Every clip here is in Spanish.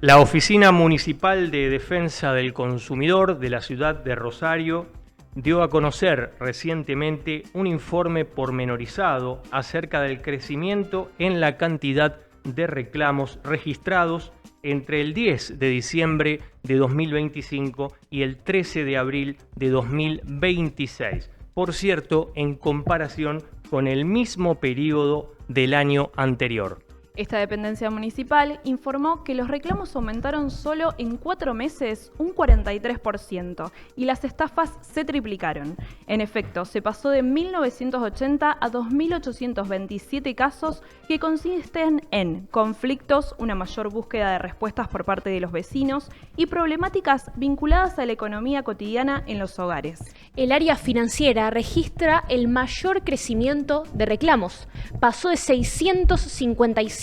La Oficina Municipal de Defensa del Consumidor de la ciudad de Rosario dio a conocer recientemente un informe pormenorizado acerca del crecimiento en la cantidad de reclamos registrados entre el 10 de diciembre de 2025 y el 13 de abril de 2026. Por cierto, en comparación con el mismo periodo del año anterior. Esta dependencia municipal informó que los reclamos aumentaron solo en 4 meses un 43% y las estafas se triplicaron. En efecto, se pasó de 1.980 a 2.827 casos que consisten en conflictos, una mayor búsqueda de respuestas por parte de los vecinos y problemáticas vinculadas a la economía cotidiana en los hogares. El área financiera registra el mayor crecimiento de reclamos. Pasó de 657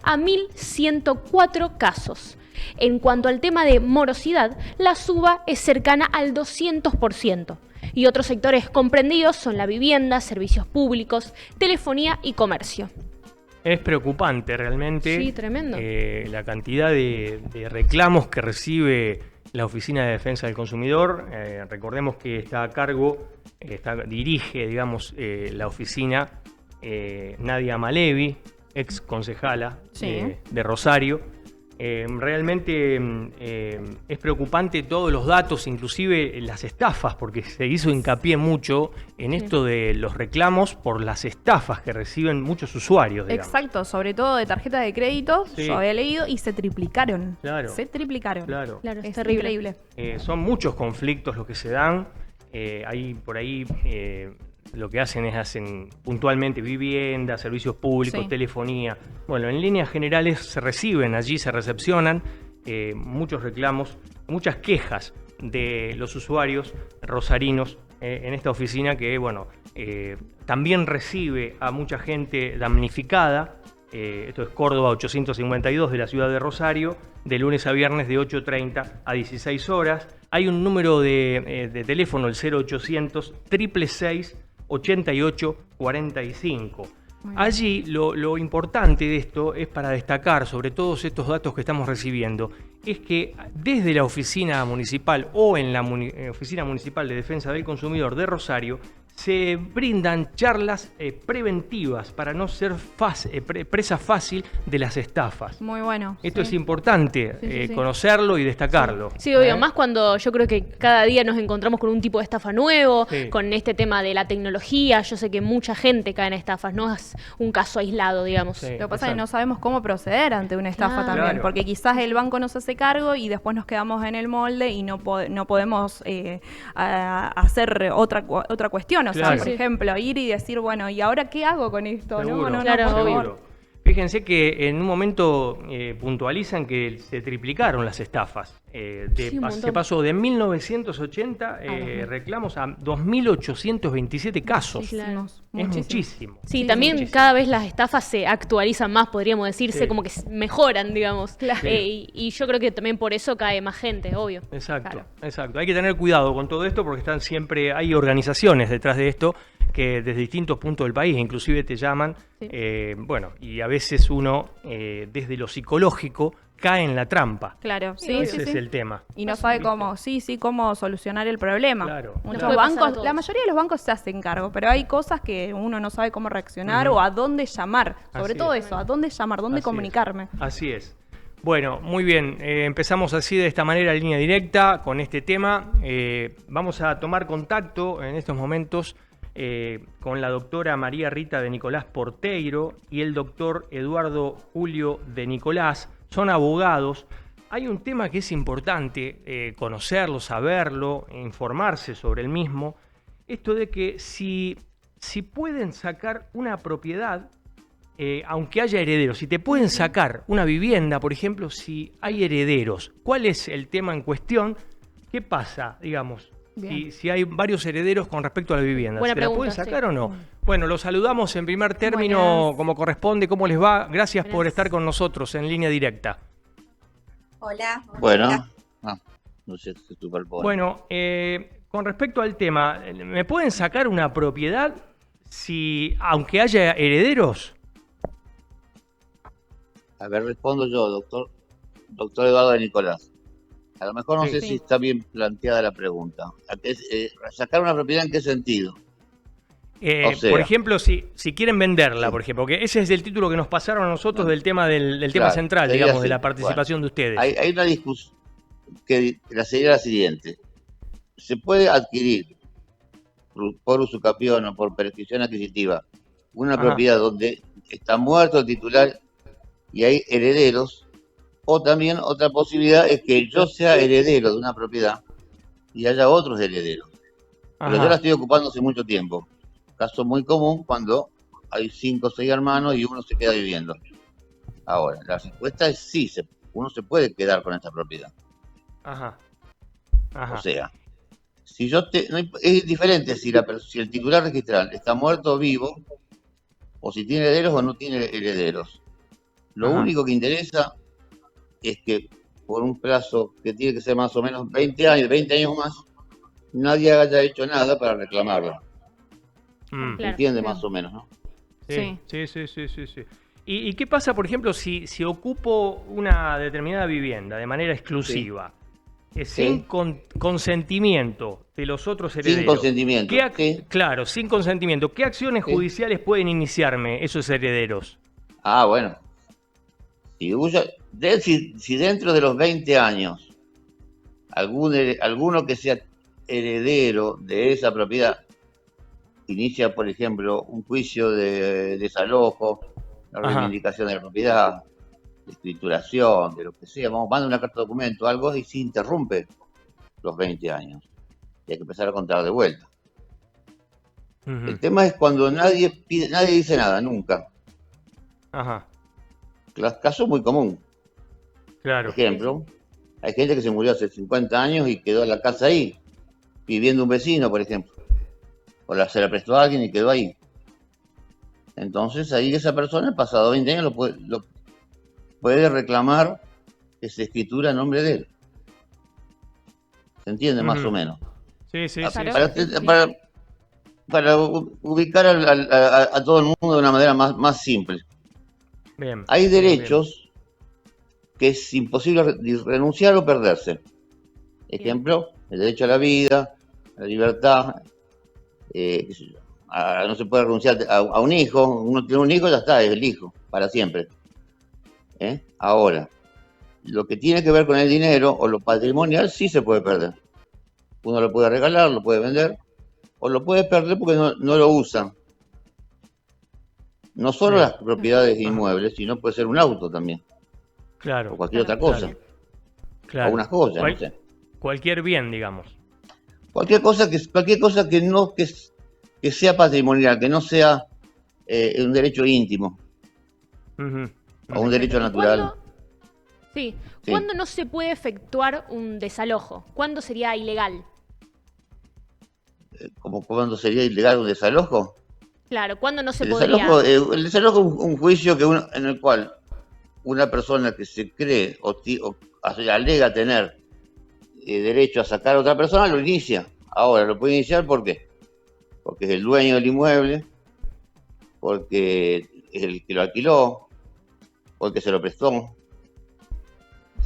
a 1.104 casos. En cuanto al tema de morosidad, la suba es cercana al 200%. Y otros sectores comprendidos son la vivienda, servicios públicos, telefonía y comercio. Es preocupante realmente. Sí, tremendo. La cantidad de reclamos que recibe la Oficina de Defensa del Consumidor. Recordemos que está a cargo, dirige, digamos, la oficina Nadia Malevi, ex concejala de Rosario. Realmente es preocupante todos los datos, inclusive las estafas, porque se hizo hincapié mucho en esto de los reclamos por las estafas que reciben muchos usuarios, digamos. Exacto, sobre todo de tarjetas de crédito, Sí. yo había leído, y se triplicaron. Claro. Se triplicaron. Claro. Claro, Es terrible. increíble. Son muchos conflictos los que se dan. Por ahí lo que hacen puntualmente vivienda, servicios públicos, Sí. telefonía. Bueno, en líneas generales se reciben allí, se recepcionan muchos reclamos, muchas quejas de los usuarios rosarinos en esta oficina que, bueno, también recibe a mucha gente damnificada. Esto es Córdoba 852 de la ciudad de Rosario, de lunes a viernes de 8:30 a 16 horas. Hay un número de teléfono, el 0800 666 8845. Allí lo importante de esto es para destacar sobre todos estos datos que estamos recibiendo, es que desde la oficina municipal o en la Oficina Municipal de Defensa del Consumidor de Rosario se brindan charlas preventivas para no ser presa fácil de las estafas. Muy bueno. Esto sí. es importante Sí. conocerlo y destacarlo. Sí, obvio, más cuando yo creo que cada día nos encontramos con un tipo de estafa nuevo, Sí. con este tema de la tecnología. Yo sé que mucha gente cae en estafas, no es un caso aislado, digamos. Sí. Lo que pasa es que Exacto. no sabemos cómo proceder ante una estafa Claro. también, Claro. porque quizás el banco no se hace cargo y después nos quedamos en el molde y no podemos hacer otra cuestión. O sea, Claro. por Sí. ejemplo, ir y decir, bueno, ¿y ahora qué hago con esto? Seguro, Claro, por obvio. favor. Fíjense que en un momento puntualizan que se triplicaron las estafas. Sí, un montón. Se pasó de 1980 reclamos a 2.827 casos. Sí, claro. Es muchísimo. Sí, Sí, también muchísimo. cada vez las estafas se actualizan más, podríamos decirse, Sí. como que mejoran, digamos. Claro. Y yo creo que también por eso cae más gente, obvio. Exacto, Claro. exacto. Hay que tener cuidado con todo esto porque hay organizaciones detrás de esto que desde distintos puntos del país inclusive te llaman. Sí. Y a veces uno desde lo psicológico cae en la trampa. Claro, sí, Ese sí, es sí. el tema. Y no sabe cómo solucionar el problema. Claro, Muchos claro. Nos puede pasar a bancos, todos. la mayoría de los bancos se hacen cargo, pero hay cosas que uno no sabe cómo reaccionar o a dónde llamar. Sobre Así todo es. eso, a dónde llamar, dónde Así es. comunicarme. Así es. Bueno, muy bien. Empezamos así de esta manera, línea directa, con este tema. Vamos a tomar contacto en estos momentos con la doctora María Rita de Nicolás Porteiro y el doctor Eduardo Julio de Nicolás. Son abogados. Hay un tema que es importante conocerlo, saberlo, informarse sobre el mismo. Esto de que si pueden sacar una propiedad, aunque haya herederos, si te pueden sacar una vivienda, por ejemplo, si hay herederos, ¿cuál es el tema en cuestión? ¿Qué pasa, digamos, si hay varios herederos con respecto a la vivienda? Buena ¿Se la pueden pregunta, sacar sí. o no? Bueno, los saludamos en primer término, Buenas. como corresponde. ¿Cómo les va? Gracias por Buenas. estar con nosotros en línea directa. Hola. Bueno, Hola. no sé si tu cuerpo. Bueno, con respecto al tema, ¿me pueden sacar una propiedad aunque haya herederos? A ver, respondo yo, doctor. doctor Eduardo de Nicolás. A lo mejor no sé Sí. si está bien planteada la pregunta. ¿Sacar una propiedad en qué sentido? O sea, Por ejemplo, si quieren venderla, sí, por ejemplo, que ese es el título que nos pasaron a nosotros no, del tema del tema claro, central, sería digamos, de así. la Bueno, participación de ustedes. hay una discusión sería la siguiente. Se puede adquirir por usucapión o por prescripción adquisitiva una Ajá, propiedad donde está muerto el titular y hay herederos, o también otra posibilidad es que yo sea heredero de una propiedad y haya otros herederos. Pero yo la ajá, estoy ocupando hace mucho tiempo. Caso muy común cuando hay 5 o 6 hermanos y uno se queda viviendo. Ahora, la respuesta es sí, uno se puede quedar con esta propiedad. ajá, O ajá, sea, si yo es diferente si el titular registral está muerto o vivo, o si tiene herederos o no tiene herederos. Lo ajá. único que interesa es que por un plazo que tiene que ser más o menos 20 años más, nadie haya hecho nada para reclamarla. Mm. ¿Se Claro. entiende Bien. más o menos, no? Sí, Sí. sí. ¿Y qué pasa, por ejemplo, si ocupo una determinada vivienda de manera Sí, exclusiva, sin sí. consentimiento de los otros Sin herederos? consentimiento, sí, Claro, sin consentimiento. ¿Qué acciones sí. judiciales pueden iniciarme esos herederos? Ah, bueno. Si dentro de los 20 años alguno que sea heredero de esa propiedad inicia, por ejemplo, un juicio de desalojo, la Ajá. reivindicación de la propiedad, de escrituración, de lo que sea, vamos, manda una carta de documento, algo, y se interrumpe los 20 años. Y hay que empezar a contar de vuelta. El Ujú. tema es cuando nadie dice nada, nunca. Ajá. Caso muy común. Claro. Sí, sí. Ejemplo, hay gente que se murió hace 50 años y quedó en la casa ahí, viviendo un vecino, por ejemplo. Se la prestó a alguien y quedó ahí. Entonces ahí esa persona, pasado 20 años, lo puede reclamar que se escritura a nombre de él. ¿Se entiende más o Ujú. menos? Sí. Claro. Para, Sí, sí, sí. para, para ubicar a todo el mundo de una manera más simple. Bien, Hay bien. derechos que es imposible renunciar o perderse. Bien. Ejemplo, el derecho a la vida, a la libertad, qué sé yo, no se puede renunciar a un hijo. Uno tiene un hijo, ya está, es el hijo, para siempre. Ahora, lo que tiene que ver con el dinero o lo patrimonial sí se puede perder. Uno lo puede regalar, lo puede vender, o lo puede perder porque no lo usa. No solo Bien. las propiedades Ajá. inmuebles, sino puede ser un auto también, o Claro, cualquier Claro. otra cosa, Bien. o claro. unas joyas, no Cual- sé. Cualquier bien, digamos. Cualquier cosa que no que sea patrimonial, que no sea un derecho íntimo Ujú, o un ujú. Perfecto. derecho ¿Y natural. sí, Sí. cuándo no se puede efectuar un desalojo? ¿Cuándo sería ilegal? Como cuando sería ilegal un desalojo. Claro, ¿cuándo no se podría? El desalojo es un juicio en el cual una persona que se cree o alega tener derecho a sacar a otra persona lo inicia. Ahora, lo puede iniciar ¿por qué? Porque es el dueño del inmueble, porque es el que lo alquiló, porque se lo prestó.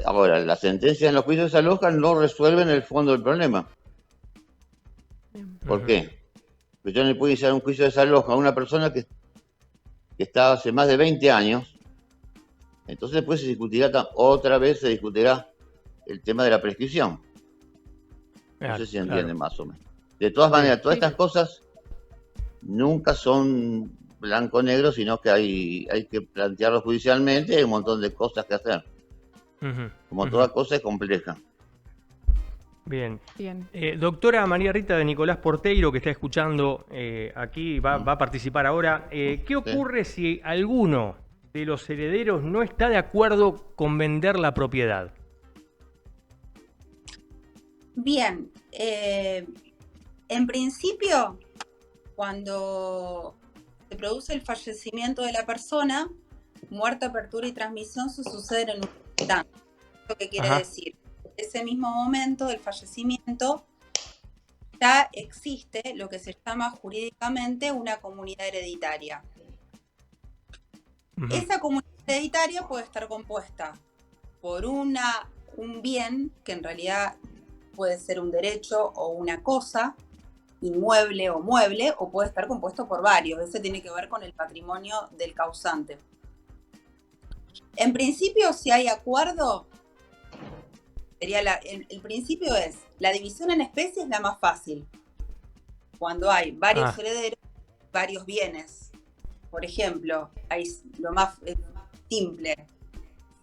Ahora, las sentencias en los juicios de desalojo no resuelven el fondo del problema. ¿Por Ujú. qué? Porque yo no le puedo iniciar un juicio de desalojo a una persona que está hace más de 20 años. Entonces después otra vez se discutirá el tema de la prescripción. No sé Claro, si entienden claro. más o menos. De todas Sí. maneras, todas Sí. estas cosas nunca son blanco-negro, sino que hay que plantearlo judicialmente y hay un montón de cosas que hacer. Ujú, Como ujú. toda cosa es compleja. Bien. Bien. Doctora María Rita de Nicolás Porteiro, que está escuchando aquí, va a participar ahora. ¿Qué Sí. ocurre si alguno de los herederos no está de acuerdo con vender la propiedad? Bien, en principio, cuando se produce el fallecimiento de la persona, muerte, apertura y transmisión se suceden en un instante. ¿Lo que quiere Ajá. decir? En ese mismo momento del fallecimiento ya existe lo que se llama jurídicamente una comunidad hereditaria. Ujú. Esa comunidad hereditaria puede estar compuesta por un bien que en realidad puede ser un derecho o una cosa, inmueble o mueble, o puede estar compuesto por varios. Ese tiene que ver con el patrimonio del causante. En principio, si hay acuerdo, el principio es, la división en especie es la más fácil. Cuando hay varios herederos, varios bienes. Por ejemplo, hay lo más simple,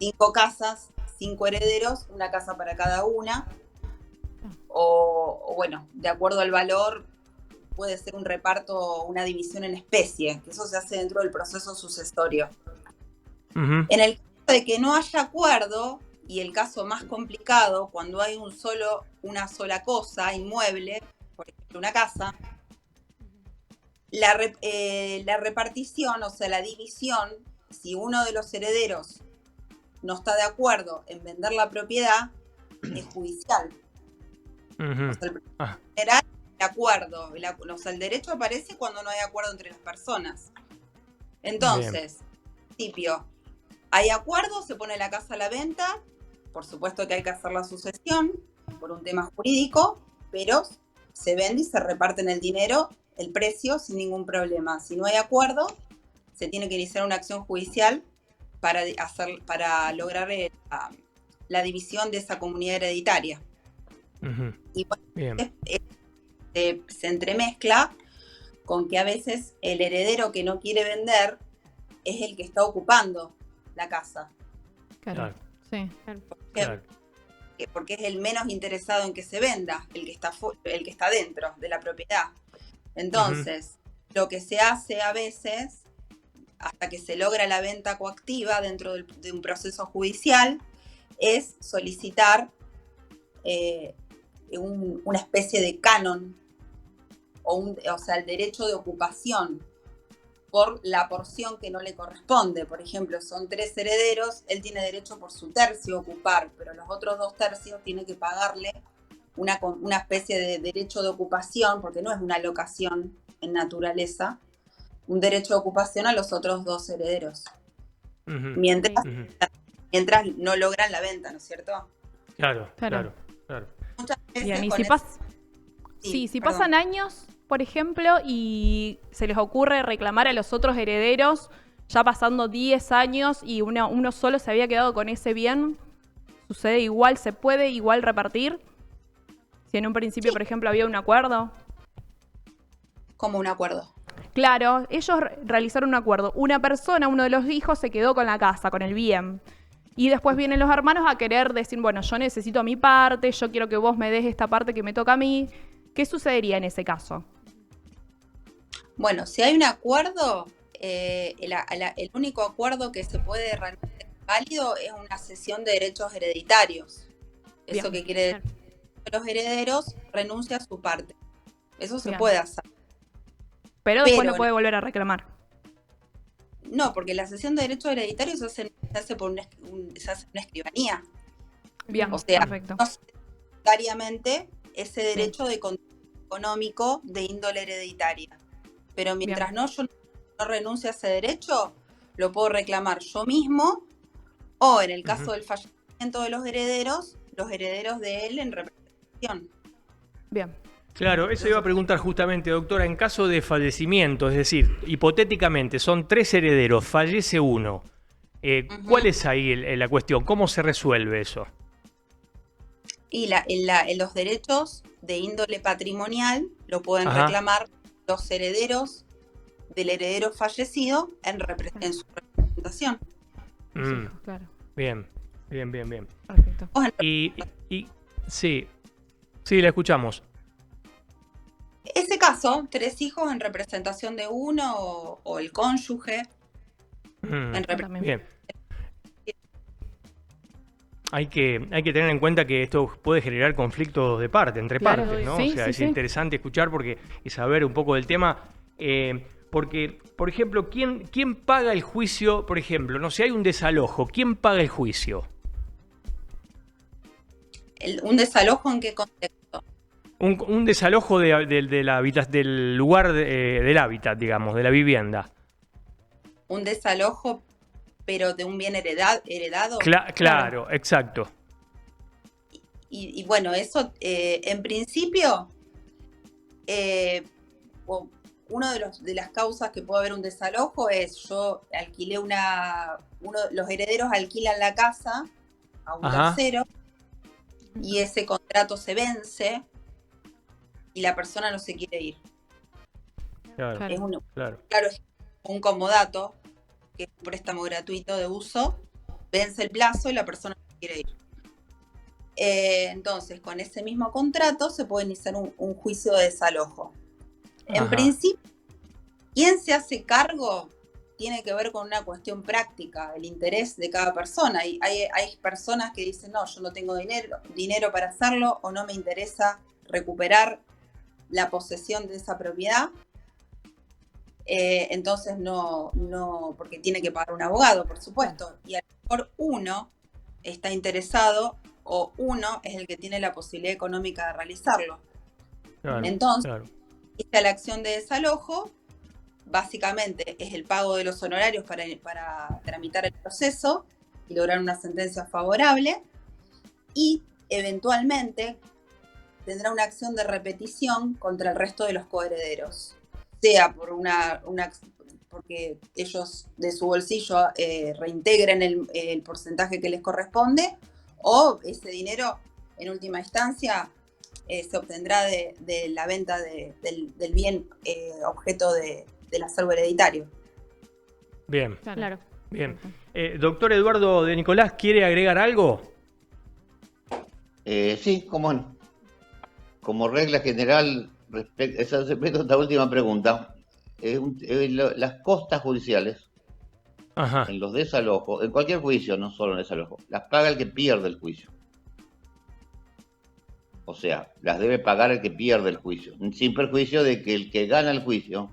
5 casas, 5 herederos, una casa para cada una. O bueno, de acuerdo al valor, puede ser un reparto, una división en especie, que eso se hace dentro del proceso sucesorio. Ujú. En el caso de que no haya acuerdo, y el caso más complicado, cuando hay una sola cosa, inmueble, por ejemplo una casa, la repartición, o sea, la división, si uno de los herederos no está de acuerdo en vender la propiedad, es judicial. Ujú. O sea, general, el acuerdo, o sea, el derecho aparece cuando no hay acuerdo entre las personas. Entonces, en principio, hay acuerdo, se pone la casa a la venta, por supuesto que hay que hacer la sucesión por un tema jurídico, pero se vende y se reparten el dinero, el precio, sin ningún problema. Si no hay acuerdo, se tiene que iniciar una acción judicial para lograr la división de esa comunidad hereditaria. Ujú. Y bueno, Bien. se entremezcla con que a veces el heredero que no quiere vender es el que está ocupando la casa, Claro. Sí. Claro. porque es el menos interesado en que se venda, el que está dentro de la propiedad. Entonces, lo que se hace a veces, hasta que se logra la venta coactiva dentro de un proceso judicial, es solicitar una especie de canon, o sea, el derecho de ocupación por la porción que no le corresponde. Por ejemplo, son 3 herederos, él tiene derecho por su tercio a ocupar, pero los otros 2 tercios tiene que pagarle una especie de derecho de ocupación, porque no es una locación en naturaleza, un derecho de ocupación a los otros 2 herederos, Ujú. mientras Ujú. no logran la venta, ¿no es cierto? Claro. Muchas veces Bien, y con si perdón. pasan años, por ejemplo, y se les ocurre reclamar a los otros herederos, ya pasando 10 años y uno solo se había quedado con ese bien, ¿sucede igual? ¿Se puede igual repartir? Si en un principio, por ejemplo, había un acuerdo. Como un acuerdo. Claro, ellos realizaron un acuerdo. Una persona, uno de los hijos, se quedó con la casa, con el bien. Y después vienen los hermanos a querer decir, bueno, yo necesito mi parte, yo quiero que vos me des esta parte que me toca a mí. ¿Qué sucedería en ese caso? Bueno, si hay un acuerdo, el único acuerdo que se puede realmente válido es una cesión de derechos hereditarios. Eso Bien, que quiere decir que los herederos renuncian a su parte. Eso se Bien. puede hacer. Pero después Pero no puede volver a reclamar. no, porque la cesión de derechos hereditarios se hace por se hace una escribanía. Bien, O sea, perfecto. no necesariamente ese derecho de control económico de índole hereditaria. Pero mientras yo no renuncie a ese derecho, lo puedo reclamar yo mismo, o en el caso del fallecimiento de los herederos de él en representación. Bien. Claro, eso iba a preguntar justamente, doctora, en caso de fallecimiento, es decir, hipotéticamente son 3 herederos, fallece uno. ¿Cuál es ahí la cuestión? ¿Cómo se resuelve eso? Y los derechos de índole patrimonial lo pueden reclamar los herederos del heredero fallecido en su representación. Claro. Bien. Perfecto. Sí, la escuchamos. Ese caso, 3 hijos en representación de uno o el cónyuge en representación. Bien. Hay que tener en cuenta que esto puede generar conflictos entre partes, ¿no? Sí, o sea, sí, es sí. interesante escuchar y saber un poco del tema. Porque, por ejemplo, ¿quién paga el juicio? Por ejemplo, no sé, hay un desalojo. ¿Quién paga el juicio? ¿Un desalojo en qué contexto? Un desalojo del lugar del hábitat, digamos, de la vivienda. Un desalojo pero de un bien heredado. Claro, exacto. Y bueno, eso en principio, una de las causas que puede haber un desalojo es yo alquilé los herederos alquilan la casa a un tercero y ese contrato se vence y la persona no se quiere ir. Claro, Es claro. es un comodato, que es un préstamo gratuito de uso, vence el plazo y la persona no quiere ir. Entonces, con ese mismo contrato se puede iniciar un juicio de desalojo. En principio, ¿quién se hace cargo? Tiene que ver con una cuestión práctica, el interés de cada persona. Hay personas que dicen, no, yo no tengo dinero para hacerlo, o no me interesa recuperar la posesión de esa propiedad. Entonces no, porque tiene que pagar un abogado, por supuesto. Y a lo mejor uno está interesado o uno es el que tiene la posibilidad económica de realizarlo. Claro, entonces, claro. esta la acción de desalojo básicamente es el pago de los honorarios para tramitar el proceso y lograr una sentencia favorable, y eventualmente tendrá una acción de repetición contra el resto de los coherederos, sea por porque ellos de su bolsillo reintegren el porcentaje que les corresponde, o ese dinero en última instancia se obtendrá de la venta del bien objeto del acervo hereditario. Bien, Claro. bien. Doctor Eduardo de Nicolás, ¿quiere agregar algo? Sí, como regla general, respecto a esta última pregunta, las costas judiciales en los desalojos, en cualquier juicio, no solo en desalojo, las paga el que pierde el juicio. O sea, las debe pagar el que pierde el juicio, sin perjuicio de que el que gana el juicio,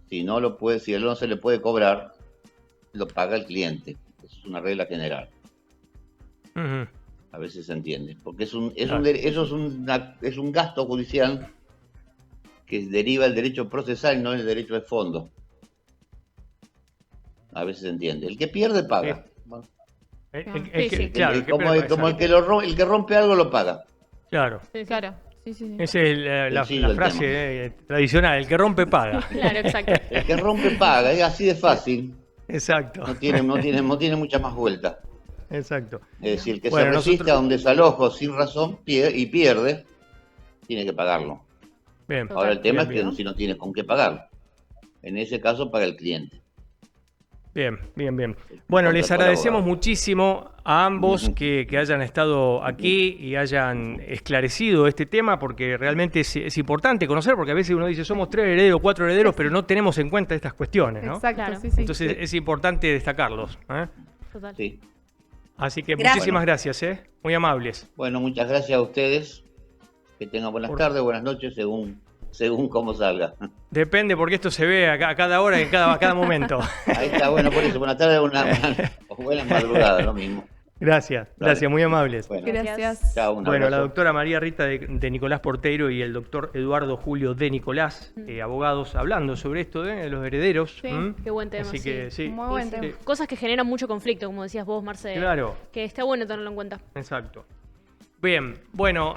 si él no se le puede cobrar, lo paga el cliente. Eso es una regla general. A veces se entiende, porque eso es un gasto judicial que deriva del derecho procesal, no del derecho de fondo. A veces se entiende. El que pierde paga. El que rompe algo lo paga. Claro. Sí, claro. Sí. Esa es la frase tradicional, el que rompe paga. Claro, exacto. El que rompe paga, es así de fácil. Exacto. No tiene mucha más vuelta. Exacto. Es decir, el que se resista a un desalojo sin razón y pierde, tiene que pagarlo. Bien. Ahora el tema es que si no tiene con qué pagar. En ese caso paga el cliente. Bien. Bueno, les agradecemos muchísimo a ambos que hayan estado aquí y hayan esclarecido este tema, porque realmente es importante conocer, porque a veces uno dice somos 3 herederos, 4 herederos, pero no tenemos en cuenta estas cuestiones, ¿no? Exacto, Claro. sí. Entonces es importante destacarlos. Total. Sí. Así que Gracias. muchísimas gracias, muy amables. Bueno, muchas gracias a ustedes. Que tengan buenas tardes, buenas noches, según cómo salga. Depende, porque esto se ve a cada hora y a cada momento. Ahí está, bueno, por eso. Buenas tardes, buenas madrugadas, lo mismo. Gracias, muy amables. Bueno, Gracias. chao, un Bueno, la abrazo. doctora María Rita de Nicolás Porteiro y el doctor Eduardo Julio de Nicolás, abogados, hablando sobre esto de los herederos. Sí, Qué buen tema. Así que sí. Muy buen tema. Cosas que generan mucho conflicto, como decías vos, Marce. Claro. Que está bueno tenerlo en cuenta. Exacto. Bien, bueno,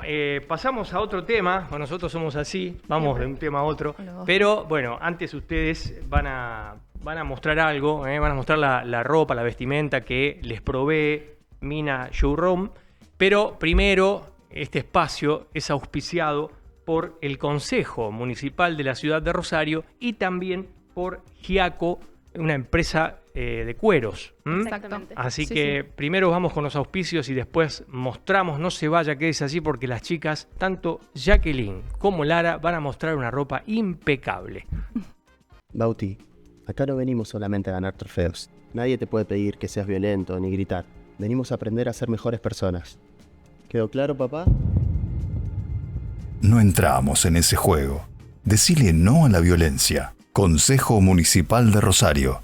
pasamos a otro tema. Bueno, nosotros somos así, vamos de un tema a otro. Pero bueno, antes ustedes van a mostrar algo, van a mostrar la ropa, la vestimenta que les provee Mina Showroom. Pero primero, este espacio es auspiciado por el Consejo Municipal de la Ciudad de Rosario y también por Giaco, una empresa de cueros. Exactamente. Así Sí, que primero vamos con los auspicios y después mostramos, no se vaya que es así, porque las chicas, tanto Jacqueline como Lara, van a mostrar una ropa impecable. Bauti, acá no venimos solamente a ganar trofeos. Nadie te puede pedir que seas violento ni gritar. Venimos a aprender a ser mejores personas. ¿Quedó claro, papá? No entramos en ese juego. Decile no a la violencia. Consejo Municipal de Rosario.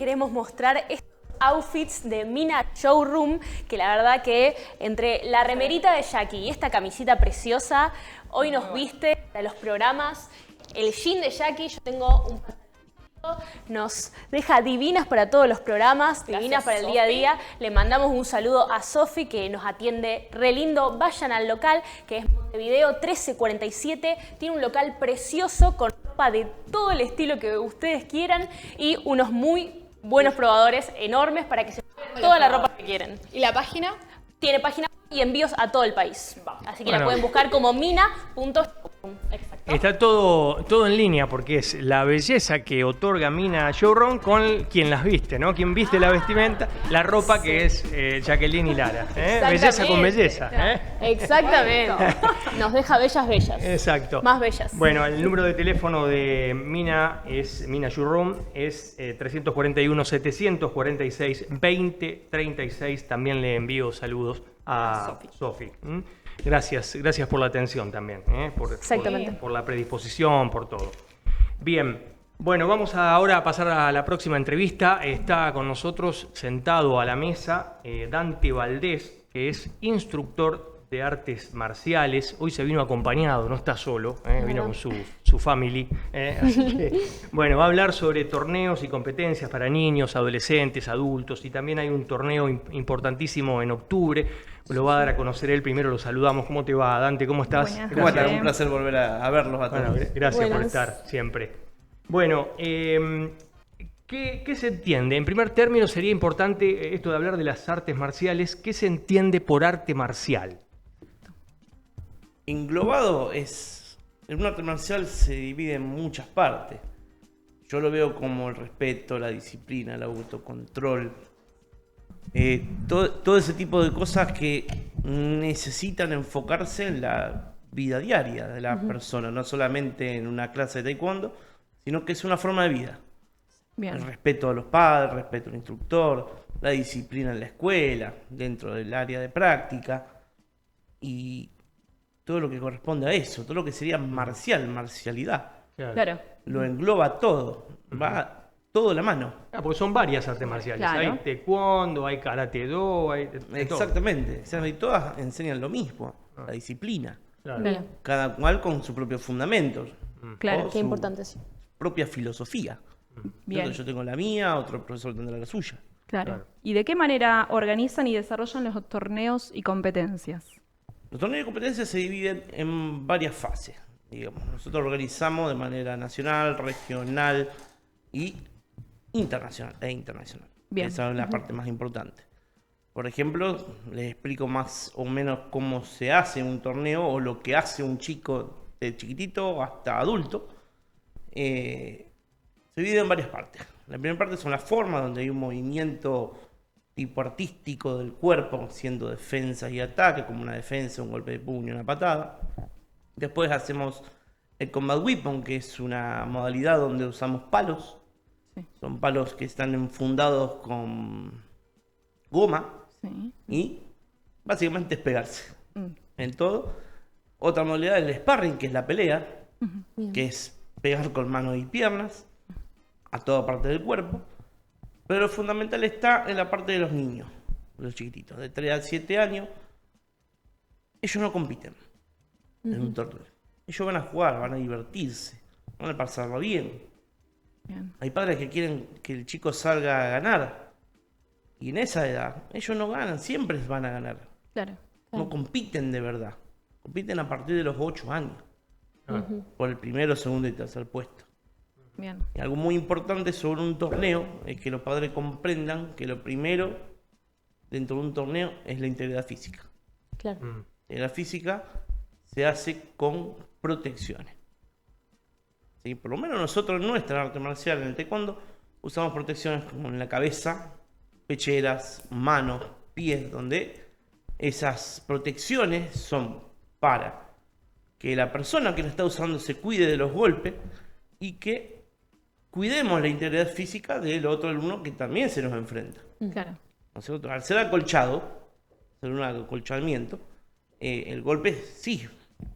queremos mostrar estos outfits de Mina Showroom, que la verdad que entre la remerita de Jackie y esta camisita preciosa, hoy nos viste para los programas. El jean de Jackie, yo tengo un nos deja divinas para todos los programas, divinas para el día a día. Le mandamos un saludo a Sofi, que nos atiende re lindo. Vayan al local, que es Montevideo 1347. Tiene un local precioso con ropa de todo el estilo que ustedes quieran y unos muy buenos probadores enormes para que se pongan toda la ropa que quieren. ¿Y la página? Tiene página y envíos a todo el país. Así que Bueno. la pueden buscar como mina.showroom. Exacto. Está todo en línea porque es la belleza que otorga Mina Showroom con quien las viste, ¿no? Quien viste la vestimenta, la ropa que es Jacqueline y Lara. Belleza con belleza. Exactamente. Nos deja bellas. Exacto. Más bellas. Bueno, el número de teléfono de Mina Showroom es 341-746-2036. También le envío saludos a Sofi. Gracias por la atención también, Exactamente. por la predisposición, por todo. Bien, bueno, vamos ahora a pasar a la próxima entrevista. Está con nosotros sentado a la mesa Dante Valdés, que es instructor de artes marciales. Hoy se vino acompañado, no está solo, vino con su family. Así que, bueno, va a hablar sobre torneos y competencias para niños, adolescentes, adultos, y también hay un torneo importantísimo en octubre. Lo va a dar a conocer él. Primero lo saludamos. ¿Cómo te va, Dante? ¿Cómo estás? Buenas. ¿Cómo estás? Un placer volver a verlos a todos. Bueno, gracias por Buenas. estar siempre. Bueno, ¿qué se entiende? En primer término sería importante esto de hablar de las artes marciales. ¿Qué se entiende por arte marcial? Englobado es... El arte marcial se divide en muchas partes. Yo lo veo como el respeto, la disciplina, el autocontrol. Todo ese tipo de cosas que necesitan enfocarse en la vida diaria de la persona. No solamente en una clase de taekwondo, sino que es una forma de vida. Bien. El respeto a los padres, el respeto al instructor, la disciplina en la escuela, dentro del área de práctica y todo lo que corresponde a eso, todo lo que sería marcialidad. Claro. Lo engloba todo, va todo de la mano. Porque son varias artes marciales. Claro. Hay taekwondo, hay karate-do, hay de todo. Exactamente, o sea, y todas enseñan lo mismo, la disciplina, Claro. Bien. cada cual con sus propios fundamentos, Claro. o Qué su importante, sí. propia filosofía. Bien. Yo tengo la mía, otro profesor tendrá la suya. Claro. ¿Y de qué manera organizan y desarrollan los torneos y competencias? Los torneos de competencia se dividen en varias fases. Digamos. Nosotros organizamos de manera nacional, regional y internacional. Bien. Esa es la parte más importante. Por ejemplo, les explico más o menos cómo se hace un torneo o lo que hace un chico de chiquitito hasta adulto. Se divide en varias partes. La primera parte son las formas, donde hay un movimiento tipo artístico del cuerpo, siendo defensa y ataque, como una defensa, un golpe de puño, una patada. Después hacemos el Combat Weapon, que es una modalidad donde usamos palos. Sí. Son palos que están enfundados con goma Sí. y básicamente es pegarse Mm. en todo. Otra modalidad es el sparring, que es la pelea, que es pegar con manos y piernas a toda parte del cuerpo. Pero lo fundamental está en la parte de los niños, los chiquititos, de 3 a 7 años. Ellos no compiten en un torneo. Ellos van a jugar, van a divertirse, van a pasarlo bien. Bien. Hay padres que quieren que el chico salga a ganar. Y en esa edad, ellos no ganan, siempre van a ganar. Claro. No compiten de verdad. Compiten a partir de los 8 años. Por el primero, segundo y tercer puesto. Bien. Y algo muy importante sobre un torneo es que los padres comprendan que lo primero dentro de un torneo es la integridad física. Claro. Mm. La integridad física se hace con protecciones. ¿Sí? Por lo menos nosotros en nuestra arte marcial, en el taekwondo, usamos protecciones como en la cabeza, pecheras, manos, pies, donde esas protecciones son para que la persona que la está usando se cuide de los golpes y que cuidemos la integridad física del otro alumno que también se nos enfrenta. Claro. Nosotros, al ser acolchado, ser un acolchamiento, el golpe sí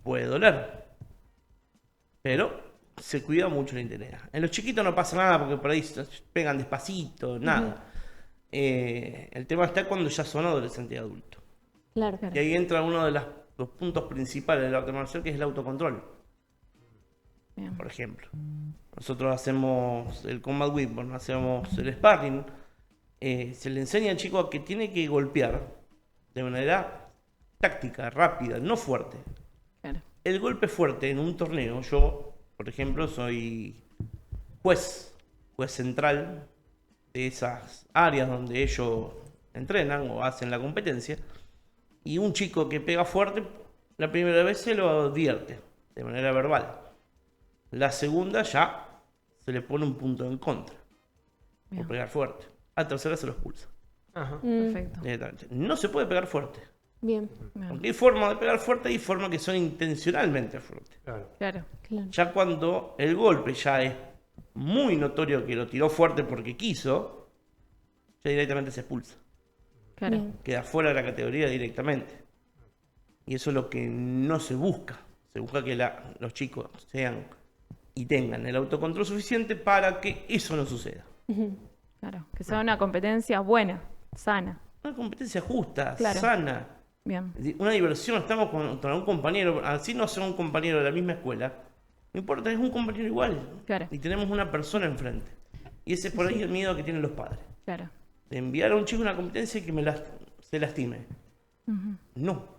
puede doler, pero se cuida mucho la integridad. En los chiquitos no pasa nada porque por ahí se pegan despacito, nada. El tema está cuando ya son adolescentes y adultos. Claro. Y ahí entra uno de los puntos principales del arte marcial, que es el autocontrol. Bien. Por ejemplo, nosotros hacemos el combat weapon, hacemos el sparring, se le enseña al chico a que tiene que golpear de manera táctica, rápida, no fuerte. Claro. El golpe fuerte en un torneo, yo, por ejemplo, soy juez central de esas áreas donde ellos entrenan o hacen la competencia, y un chico que pega fuerte, la primera vez se lo advierte de manera verbal. La segunda ya se le pone un punto en contra Bien. por pegar fuerte. A la tercera se lo expulsa. Ajá. Perfecto. Directamente. No se puede pegar fuerte. Bien. Bien. Porque hay formas de pegar fuerte y hay formas que son intencionalmente fuertes. Claro. Claro. Ya cuando el golpe ya es muy notorio que lo tiró fuerte porque quiso, ya directamente se expulsa. Claro. Bien. Queda fuera de la categoría directamente. Y eso es lo que no se busca. Se busca que los chicos sean y tengan el autocontrol suficiente para que eso no suceda. Claro. Que sea una competencia buena, sana. Una competencia justa, Claro. sana, Bien. una diversión. Estamos con un compañero, así no sea un compañero de la misma escuela, no importa, es un compañero igual. Claro. Y tenemos una persona enfrente. Y ese es por ahí el miedo que tienen los padres. Claro. De enviar a un chico a una competencia y que se lastime. No.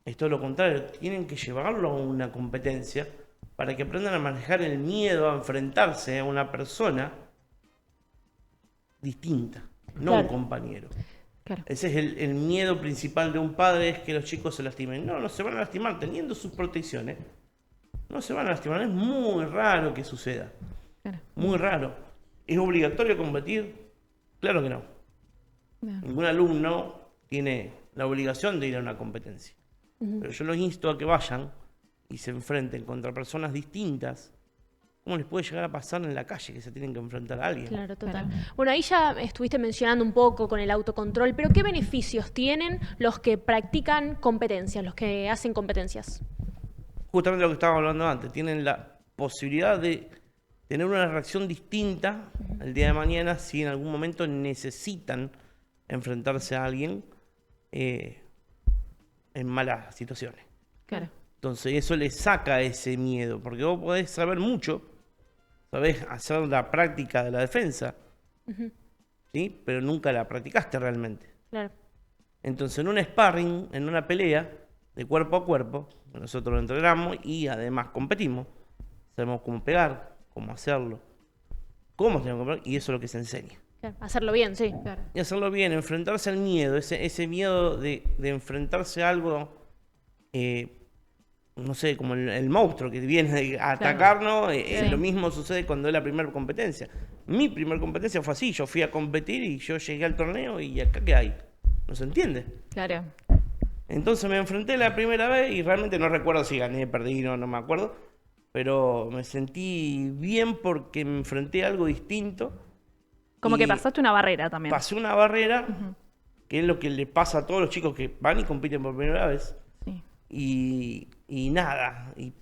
Es todo lo contrario. Tienen que llevarlo a una competencia para que aprendan a manejar el miedo a enfrentarse a una persona distinta, no Claro. un compañero. Claro. Ese es el miedo principal de un padre, es que los chicos se lastimen. No, no se van a lastimar teniendo sus protecciones. No se van a lastimar. Es muy raro que suceda. Claro. Muy raro. ¿Es obligatorio competir? Claro que no. Bien. Ningún alumno tiene la obligación de ir a una competencia. Pero yo los insto a que vayan y se enfrenten contra personas distintas. ¿Cómo les puede llegar a pasar en la calle que se tienen que enfrentar a alguien? Claro, total. Claro. Bueno, ahí ya estuviste mencionando un poco con el autocontrol, pero ¿qué beneficios tienen los que practican competencias, los que hacen competencias? Justamente lo que estábamos hablando antes, tienen la posibilidad de tener una reacción distinta el día de mañana si en algún momento necesitan enfrentarse a alguien en malas situaciones. Claro. Entonces eso le saca ese miedo, porque vos podés saber mucho, sabés hacer la práctica de la defensa, ¿sí? Pero nunca la practicaste realmente. Claro. Entonces en un sparring, en una pelea de cuerpo a cuerpo, nosotros lo entrenamos y además competimos, sabemos cómo pegar, cómo hacerlo, cómo tenemos que pegar, y eso es lo que se enseña. Claro. Hacerlo bien, sí. Claro. Y hacerlo bien, enfrentarse al miedo, ese miedo de enfrentarse a algo, no sé, como el monstruo que viene a atacarnos, Sí. lo mismo sucede cuando es la primera competencia. Mi primera competencia fue así, yo fui a competir y yo llegué al torneo y acá ¿qué hay? ¿No se entiende? Claro. Entonces me enfrenté la primera vez y realmente no recuerdo si gané, perdí, no me acuerdo, pero me sentí bien porque me enfrenté a algo distinto. Como Y que pasaste una barrera también. pasé una barrera, que es lo que le pasa a todos los chicos que van y compiten por primera vez. Sí. Y nada, y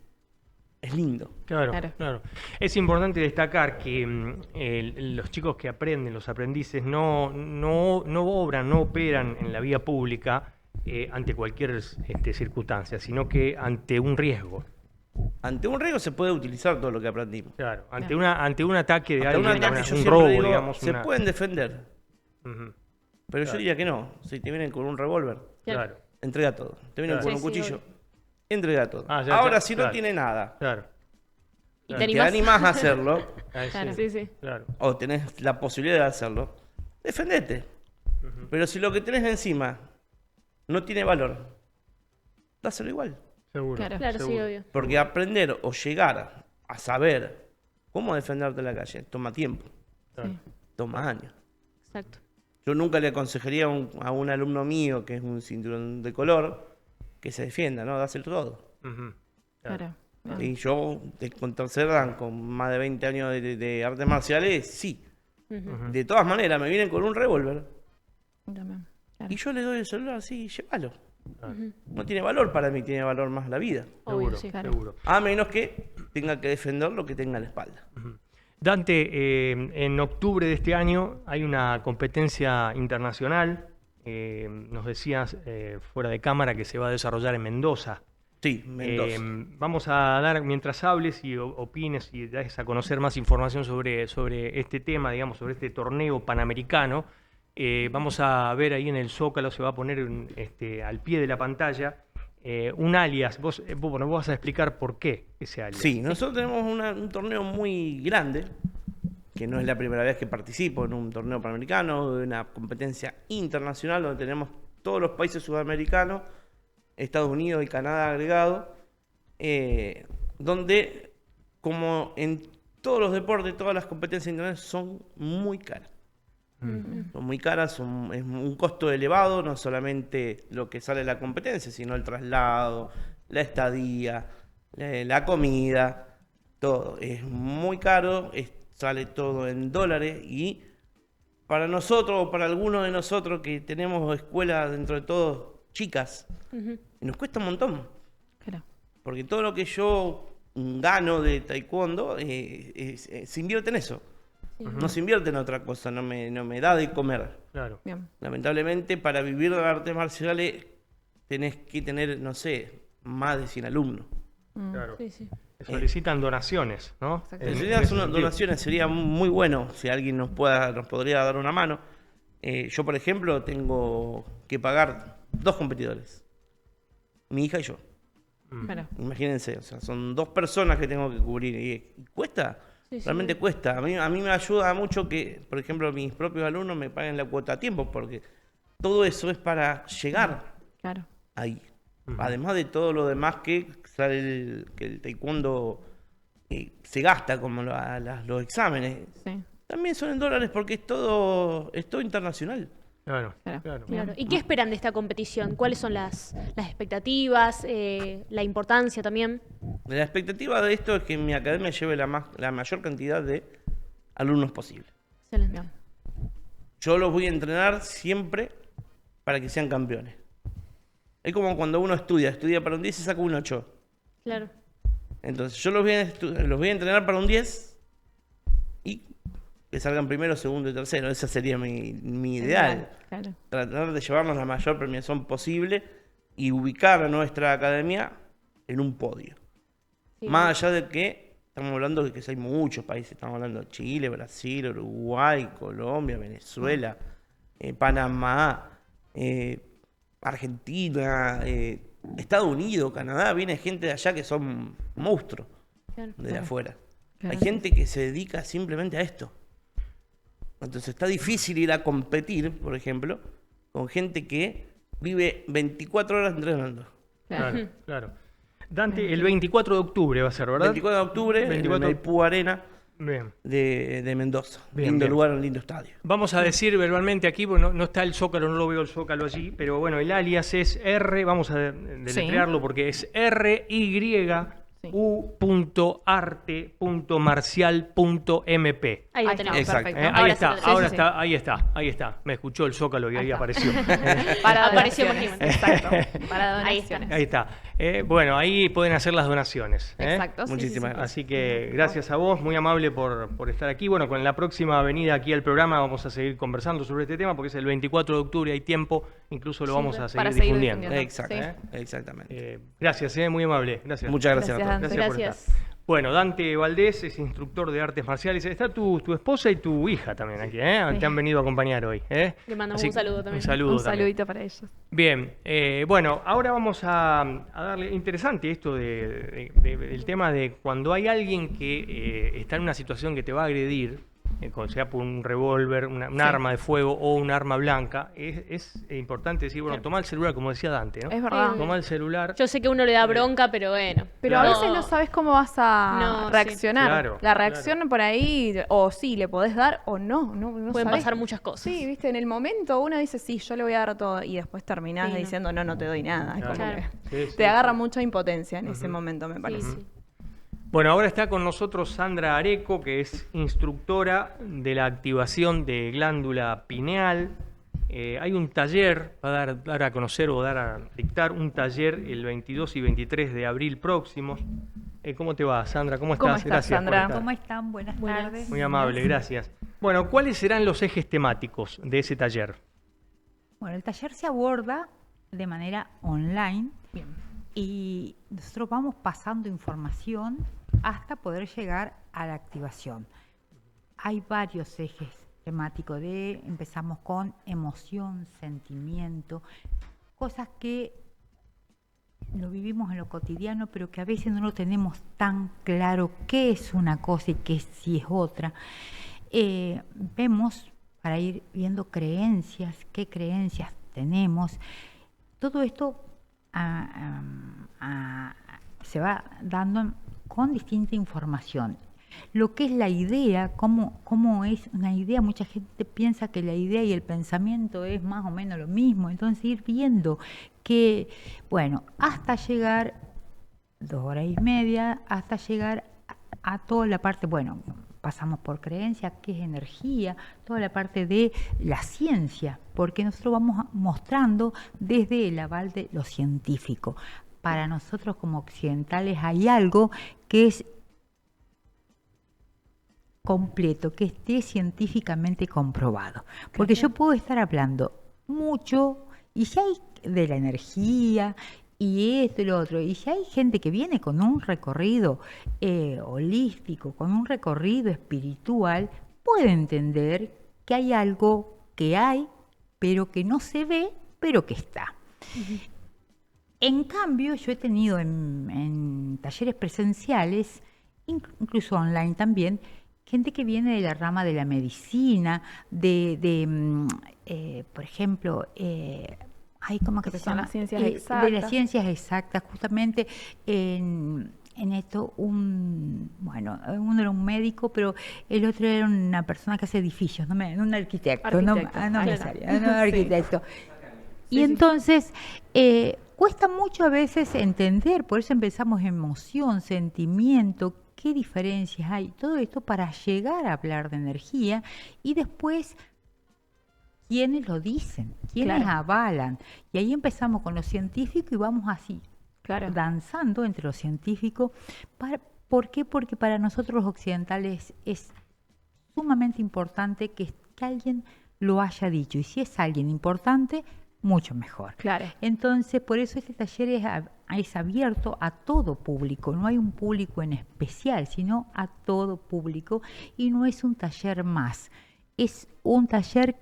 es lindo. Claro, Claro. claro. Es importante destacar que los chicos que aprenden, los aprendices, no obran, no operan en la vía pública ante cualquier circunstancia, sino que ante un riesgo. Ante un riesgo se puede utilizar todo lo que aprendimos. Claro, ante Claro. ante un ataque de Ante un alguien, ataque, yo un siempre robo, digo, digamos. se pueden defender, Ujú, pero yo diría que no. Si te vienen con un revólver, Claro, entrega todo. Te vienen Claro. con un Sí, sí, cuchillo, obvio. entrega todo. Ya, Ahora, ya, si claro. no tiene nada, claro. Y Claro. te te animás. animás a hacerlo, Ahí Claro. Sí, sí. claro. o tenés la posibilidad de hacerlo, defendete. Pero si lo que tenés encima no tiene valor, dáselo igual. Seguro. Claro. Claro, sí, seguro. obvio. Porque aprender o llegar a saber cómo defenderte en la calle toma tiempo, Claro. Sí. toma años. Exacto. Yo nunca le aconsejaría a un alumno mío que es un cinturón de color que se defienda, ¿no? Dáselo todo. Ujú, Claro. Bien. Y yo, con tercer dan, con más de 20 años de artes marciales, sí. De todas maneras, me vienen con un revólver También. Claro. y yo le doy el celular, sí, llévalo. No tiene valor para mí, tiene valor más la vida. Obvio, Seguro, sí. Claro. seguro. A menos que tenga que defender lo que tenga a la espalda. Dante, en octubre de este año hay una competencia internacional, nos decías fuera de cámara que se va a desarrollar en Mendoza. Sí, Mendoza. Vamos a dar, mientras hables y opines y des a conocer más información sobre este tema, digamos, sobre este torneo panamericano, vamos a ver ahí en el Zócalo, se va a poner al pie de la pantalla un alias. Vos vas a explicar por qué ese alias. Sí, nosotros tenemos un torneo muy grande, que no es la primera vez que participo en un torneo panamericano, una competencia internacional donde tenemos todos los países sudamericanos, Estados Unidos y Canadá agregado, donde, como en todos los deportes, todas las competencias internacionales son muy caras. Son muy caras, es un costo elevado, no solamente lo que sale de la competencia, sino el traslado, la estadía, la comida, todo. Es muy caro, sale todo en dólares y para nosotros o para algunos de nosotros que tenemos escuelas dentro de todo chicas, nos cuesta un montón. Claro. Porque todo lo que yo gano de taekwondo se invierte en eso. No se invierte en otra cosa, no me da de comer. Claro. Bien. Lamentablemente, para vivir de las artes marciales tenés que tener, no sé, más de 100 alumnos. Claro. Sí, sí. Solicitan donaciones, ¿no? Exacto. En Necesitas ese unas sentido. donaciones, sería muy bueno si alguien nos podría dar una mano. Yo, por ejemplo, tengo que pagar 2 competidores, mi hija y yo. Claro. Imagínense, o sea, son 2 personas que tengo que cubrir y cuesta. Sí, sí. Realmente cuesta. A mí me ayuda mucho que, por ejemplo, mis propios alumnos me paguen la cuota a tiempo, porque todo eso es para llegar Claro. ahí. Además de todo lo demás que sale que el taekwondo se gasta, como los exámenes. Sí. También son en dólares porque es todo internacional. Claro, Claro. claro. Claro. ¿Y qué esperan de esta competición? ¿Cuáles son las expectativas, la importancia también? La expectativa de esto es que mi academia lleve la mayor cantidad de alumnos posible. Excelente. Bien. Yo los voy a entrenar siempre para que sean campeones. Es como cuando uno estudia para un 10 y saca un 8. Claro. Entonces yo los voy a entrenar para un 10 y que salgan primero, segundo y tercero. Ese sería mi ideal. Claro. Tratar de llevarnos la mayor premiación posible y ubicar a nuestra academia en un podio. Sí. Más allá de que estamos hablando de que hay muchos países, estamos hablando de Chile, Brasil, Uruguay, Colombia, Venezuela, Panamá, Argentina, Estados Unidos, Canadá, viene gente de allá que son monstruos Claro. de afuera. Claro. Hay gente que se dedica simplemente a esto. Entonces está difícil ir a competir, por ejemplo, con gente que vive 24 horas entrenando. Claro, claro. Dante, el 24 de octubre va a ser, ¿verdad? 24 de octubre, 24. en el Maipú Arena Bien. de Mendoza. Bien, Lindo bien. lugar, un lindo estadio. Vamos a decir verbalmente aquí, porque no está el Zócalo, no lo veo el Zócalo allí, pero bueno, el alias es R, vamos a deletrearlo porque es RYU.arte.marcial.mp. Ahí lo Ahí tenemos. Exacto. Perfecto. Ahí sí está, lo tenemos. ahí está. Me escuchó el Zócalo y ahí está. apareció. Para Apareció donaciones. por Exacto. Para Ahí está. donaciones. Ahí está. Bueno, ahí pueden hacer las donaciones. Exacto. sí, Muchísimas sí, sí. gracias. Así que gracias a vos, muy amable por estar aquí. Bueno, con la próxima venida aquí al programa vamos a seguir conversando sobre este tema porque es el 24 de octubre, hay tiempo, incluso lo vamos a seguir Para seguir difundiendo. difundiendo. Exacto, Sí. exactamente. Gracias, muy amable. Gracias. Muchas gracias, Gracias, a todos. Dante. por Gracias. estar. Bueno, Dante Valdés es instructor de artes marciales. Está tu esposa y tu hija también aquí, ¿eh? Sí. Te han venido a acompañar hoy, ¿eh? Le mandamos Así un que saludo también. Un saludo Un también. saludito para ellos. Bien, bueno, ahora vamos a darle, interesante esto del tema de cuando hay alguien que está en una situación que te va a agredir, sea por un revólver, un arma de fuego o un arma blanca, es importante decir, bueno, toma el celular, como decía Dante, ¿no? Es verdad. Toma el celular. Yo sé que uno le da bronca, pero bueno. Pero a veces no sabes cómo vas a No, sí. reaccionar. Claro, La reacción por ahí, o sí, le podés dar o no. Pueden sabés. pasar muchas cosas. Sí, viste, en el momento uno dice, sí, yo le voy a dar todo, y después terminás Sí, no. diciendo, no te doy nada. Es Claro. como Claro. que Sí, te sí, agarra sí. mucha impotencia en ese momento, me Sí, parece. sí. Bueno, ahora está con nosotros Sandra Areco, que es instructora de la activación de glándula pineal. hay un taller, va a dar a conocer o dar a dictar un taller el 22 y 23 de abril próximos. ¿Cómo te va, Sandra? ¿Cómo estás? ¿Cómo estás, Gracias por Sandra? estar. ¿Cómo están? Buenas tardes. Muy amable, gracias. Bueno, ¿cuáles serán los ejes temáticos de ese taller? Bueno, el taller se aborda de manera online y nosotros vamos pasando información hasta poder llegar a la activación. Hay varios ejes temáticos empezamos con emoción, sentimiento, cosas que lo vivimos en lo cotidiano, pero que a veces no lo tenemos tan claro qué es una cosa y qué sí es otra. Vemos, para ir viendo creencias, qué creencias tenemos. Todo esto se va dando con distinta información. Lo que es la idea, cómo es una idea, mucha gente piensa que la idea y el pensamiento es más o menos lo mismo, entonces ir viendo que, bueno, hasta llegar 2 horas y media, hasta llegar a toda la parte, bueno, pasamos por creencia, qué es energía, toda la parte de la ciencia, porque nosotros vamos mostrando desde el aval de lo científico. Para nosotros como occidentales hay algo que es completo, que esté científicamente comprobado. Porque yo puedo estar hablando mucho y si hay de la energía y esto y lo otro, y si hay gente que viene con un recorrido holístico, con un recorrido espiritual, puede entender que hay algo que hay, pero que no se ve, pero que está. En cambio, yo he tenido en talleres presenciales, incluso online también, gente que viene de la rama de la medicina, por ejemplo, ¿cómo que se llama? Las ciencias exactas. De las ciencias exactas, justamente en esto, uno era un médico, pero el otro era una persona que hace edificios, un arquitecto. No me salía, un arquitecto. Sí. Y entonces, cuesta mucho a veces entender, por eso empezamos emoción, sentimiento, qué diferencias hay, todo esto para llegar a hablar de energía y después quiénes lo dicen, quiénes avalan. Y ahí empezamos con lo científico y vamos así, danzando entre lo científico. ¿Por qué? Porque para nosotros los occidentales es sumamente importante que alguien lo haya dicho. Y si es alguien importante, mucho mejor. Claro. Entonces, por eso este taller es abierto a todo público. No hay un público en especial, sino a todo público. Y no es un taller más. Es un taller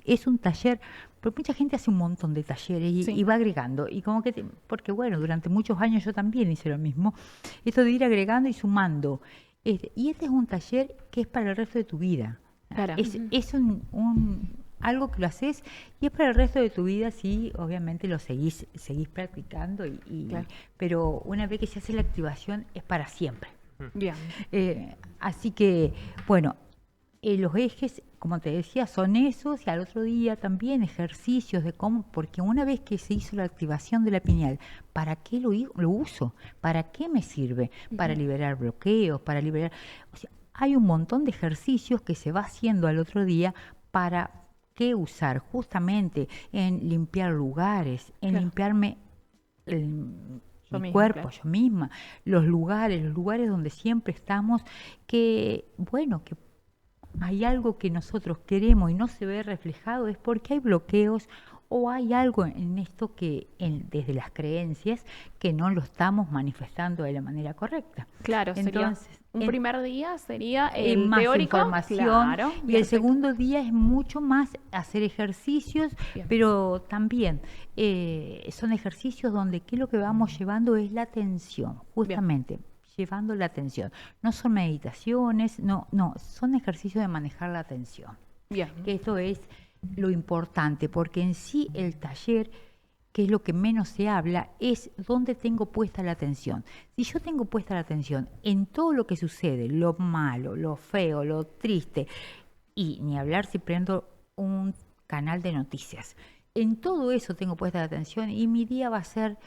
es un taller, porque mucha gente hace un montón de talleres y va agregando. Y como que, porque bueno, durante muchos años yo también hice lo mismo. Esto de ir agregando y sumando. Y este es un taller que es para el resto de tu vida. Claro. Es algo que lo haces y es para el resto de tu vida si obviamente lo seguís practicando pero una vez que se hace la activación es para siempre. Bien. Así que bueno, los ejes, como te decía, son esos y al otro día también ejercicios de cómo, porque una vez que se hizo la activación de la pineal, ¿para qué lo uso? ¿Para qué me sirve? Para liberar bloqueos, para liberar... O sea, hay un montón de ejercicios que se va haciendo al otro día para qué usar justamente en limpiar lugares, en limpiarme mi cuerpo, yo misma, los lugares donde siempre estamos, que bueno, que hay algo que nosotros queremos y no se ve reflejado, es porque hay bloqueos o hay algo en esto que desde las creencias que no lo estamos manifestando de la manera correcta. Claro, entonces un primer día sería el más teórico, información y el segundo día es mucho más hacer ejercicios, pero también son ejercicios donde qué es lo que vamos llevando es la atención, justamente. Llevando la atención. No son meditaciones, no, son ejercicios de manejar la atención. Bien. Que esto es lo importante, porque en sí el taller, que es lo que menos se habla, es dónde tengo puesta la atención. Si yo tengo puesta la atención en todo lo que sucede, lo malo, lo feo, lo triste, y ni hablar si prendo un canal de noticias, en todo eso tengo puesta la atención y mi día va a ser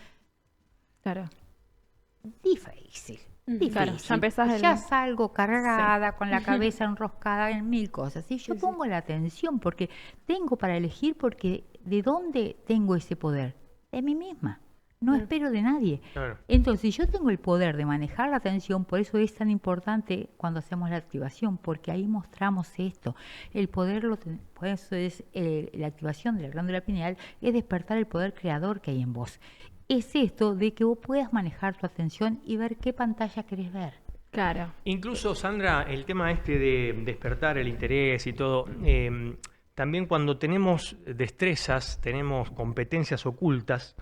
difícil. difícil. Claro, ya empezás Ya salgo cargada, con la cabeza enroscada en 1000 cosas. Y yo Sí, sí. pongo la atención porque tengo para elegir, porque ¿de dónde tengo ese poder? De mí misma. No espero de nadie. Claro. Entonces, si yo tengo el poder de manejar la atención, por eso es tan importante cuando hacemos la activación, porque ahí mostramos esto. El poder, por eso es la activación de la glándula pineal, es despertar el poder creador que hay en vos. Es esto de que vos puedas manejar tu atención y ver qué pantalla querés ver. Claro. Incluso, Sandra, el tema este de despertar el interés y todo, también cuando tenemos destrezas, tenemos competencias ocultas,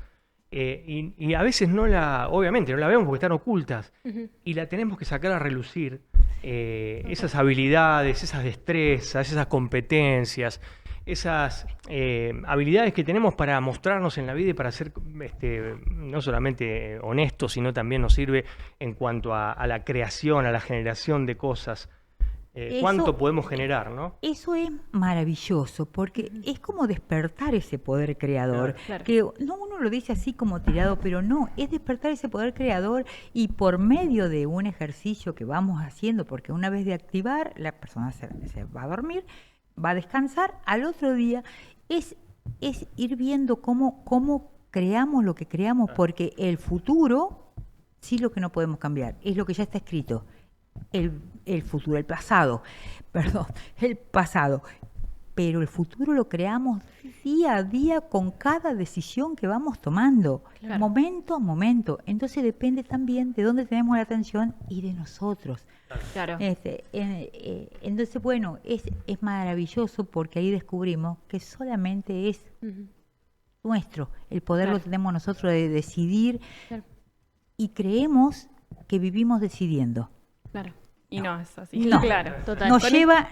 y a veces obviamente no la vemos porque están ocultas, y la tenemos que sacar a relucir, esas habilidades, esas destrezas, esas competencias, esas habilidades que tenemos para mostrarnos en la vida y para ser no solamente honestos, sino también nos sirve en cuanto a la creación, a la generación de cosas. ¿Cuánto podemos generar, no? Eso es maravilloso, porque es como despertar ese poder creador. Claro. Que no uno lo dice así como tirado, pero no, es despertar ese poder creador y por medio de un ejercicio que vamos haciendo, porque una vez de activar, la persona se va a dormir, va a descansar, al otro día es ir viendo cómo creamos lo que creamos, porque el futuro, sí, lo que no podemos cambiar, es lo que ya está escrito. El futuro, el pasado, pero el futuro lo creamos día a día con cada decisión que vamos tomando, Claro. momento a momento. Entonces depende también de dónde tenemos la atención y de nosotros. Claro. Entonces, bueno, es maravilloso porque ahí descubrimos que solamente es nuestro, el poder Claro. lo tenemos nosotros de decidir, Claro. y creemos que vivimos decidiendo. Claro. Y no es así. No. Claro. Total. Nos Con lleva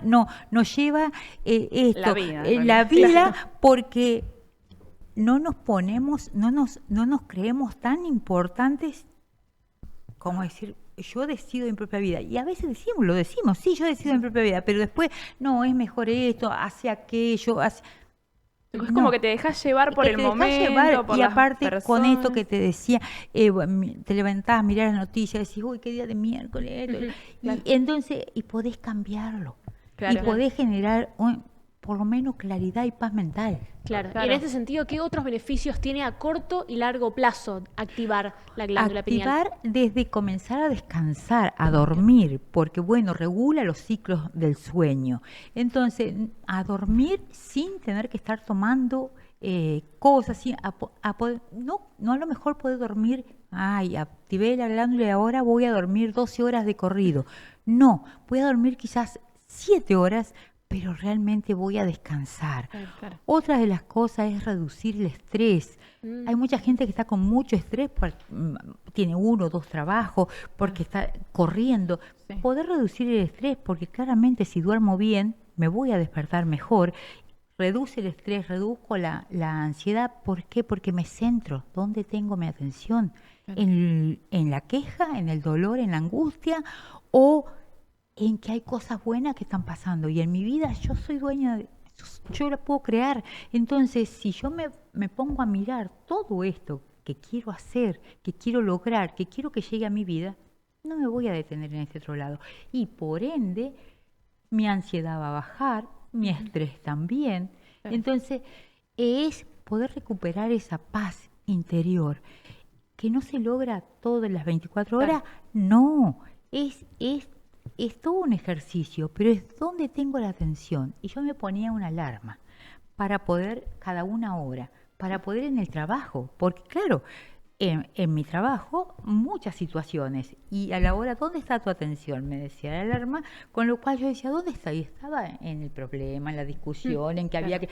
esto, La vida, en la realidad. vida, porque no nos ponemos, no nos creemos tan importantes como decir, yo decido mi propia vida. Y a veces lo decimos, sí, yo decido mi propia vida, pero después, no, es mejor esto, hace aquello, hace... Es No. como que te dejas llevar por Que el te dejás momento, llevar, por y las aparte con esto personas. que te decía, te levantás, mirás las noticias, decís, uy, qué día de miércoles, esto, claro. y entonces, y podés cambiarlo, Claro. y podés generar por lo menos claridad y paz mental. Claro. Claro. Y en este sentido, ¿qué otros beneficios tiene a corto y largo plazo activar la glándula pineal? Activar desde comenzar a descansar, a dormir, porque bueno, regula los ciclos del sueño. Entonces, a dormir sin tener que estar tomando cosas, no a lo mejor poder dormir, activé la glándula y ahora voy a dormir 12 horas de corrido. No, voy a dormir quizás 7 horas, pero realmente voy a descansar. Claro. Otra de las cosas es reducir el estrés. Hay mucha gente que está con mucho estrés, tiene 1 o 2 trabajos, porque está corriendo. Sí. Poder reducir el estrés, porque claramente si duermo bien, me voy a despertar mejor. Reduce el estrés, reduzco la ansiedad. ¿Por qué? Porque me centro. ¿Dónde tengo mi atención? Claro. En la queja, en el dolor, en la angustia, o en que hay cosas buenas que están pasando. Y en mi vida yo soy dueña yo la puedo crear. Entonces, si yo me pongo a mirar todo esto que quiero hacer, que quiero lograr, que quiero que llegue a mi vida, no me voy a detener en este otro lado. Y por ende, mi ansiedad va a bajar, mi estrés también. Claro. Entonces, es poder recuperar esa paz interior, que no se logra todas las 24 horas. No, es todo un ejercicio, pero es donde tengo la atención. Y yo me ponía una alarma para poder, cada 1 hora, para poder en el trabajo, porque claro, en mi trabajo muchas situaciones, y a la hora, ¿dónde está tu atención? Me decía la alarma, con lo cual yo decía, ¿dónde está? Y estaba en el problema, en la discusión, en que había que,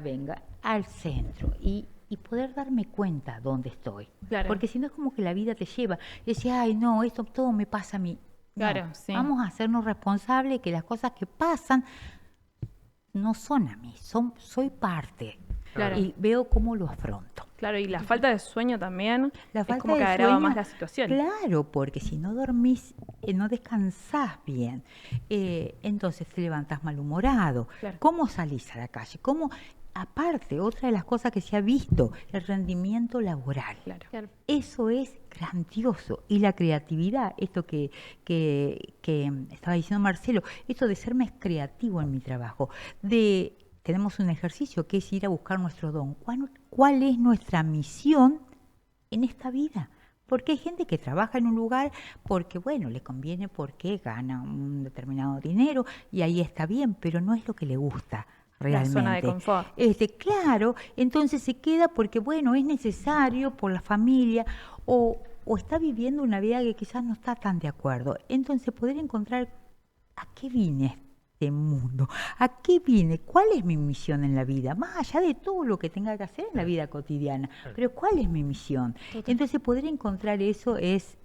venga, al centro, y poder darme cuenta dónde estoy. Claro. Porque si no es como que la vida te lleva, y decía, ay no, esto todo me pasa a mí. No, Claro, sí. vamos a hacernos responsables que las cosas que pasan no son a mí, soy parte. Claro. Y veo cómo lo afronto. Claro, y la falta de sueño también La es falta como de que agrava sueño, más la situación. Claro, porque si no dormís, no descansás bien, entonces te levantás malhumorado. Claro. ¿Cómo salís a la calle? aparte, otra de las cosas que se ha visto, el rendimiento laboral. Claro. Eso es grandioso. Y la creatividad, esto que estaba diciendo Marcelo, esto de ser más creativo en mi trabajo, tenemos un ejercicio que es ir a buscar nuestro don. ¿Cuál es nuestra misión en esta vida? Porque hay gente que trabaja en un lugar porque, bueno, le conviene porque gana un determinado dinero y ahí está bien, pero no es lo que le gusta realmente. La zona de confort. Claro, entonces se queda porque, bueno, es necesario por la familia o está viviendo una vida que quizás no está tan de acuerdo. Entonces poder encontrar a qué vine este mundo, a qué vine, cuál es mi misión en la vida, más allá de todo lo que tenga que hacer en la vida cotidiana, pero cuál es mi misión. Entonces poder encontrar eso es